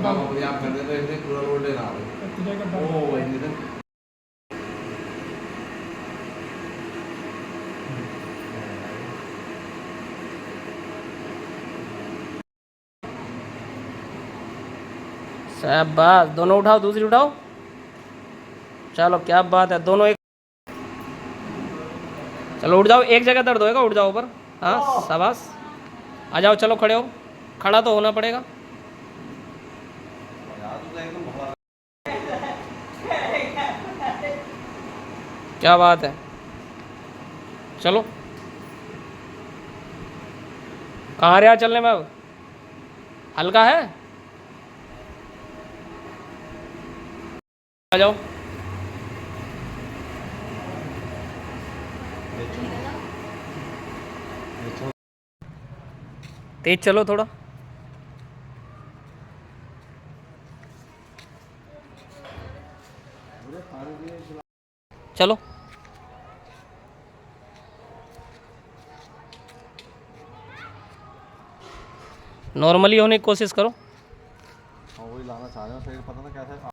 अपने आप कर दे तो इसने पूरा लोड लेना है ओ वही नितिन शाबाश, दोनों उठाओ, दूसरी उठाओ। चलो क्या बात है, दोनों एक। चलो उठ जाओ, एक जगह दर्द होएगा, उठ जाओ ऊपर। हाँ शाबाश, आ जाओ, चलो खड़े हो, खड़ा तो होना पड़ेगा। क्या बात है, चलो। कहाँ रहा चलने में अब, हल्का है, आ जाओ। तेज चलो थोड़ा। चलो, नॉर्मली होने की कोशिश करो। वही लाना चाह रहे हो, पता ना कैसे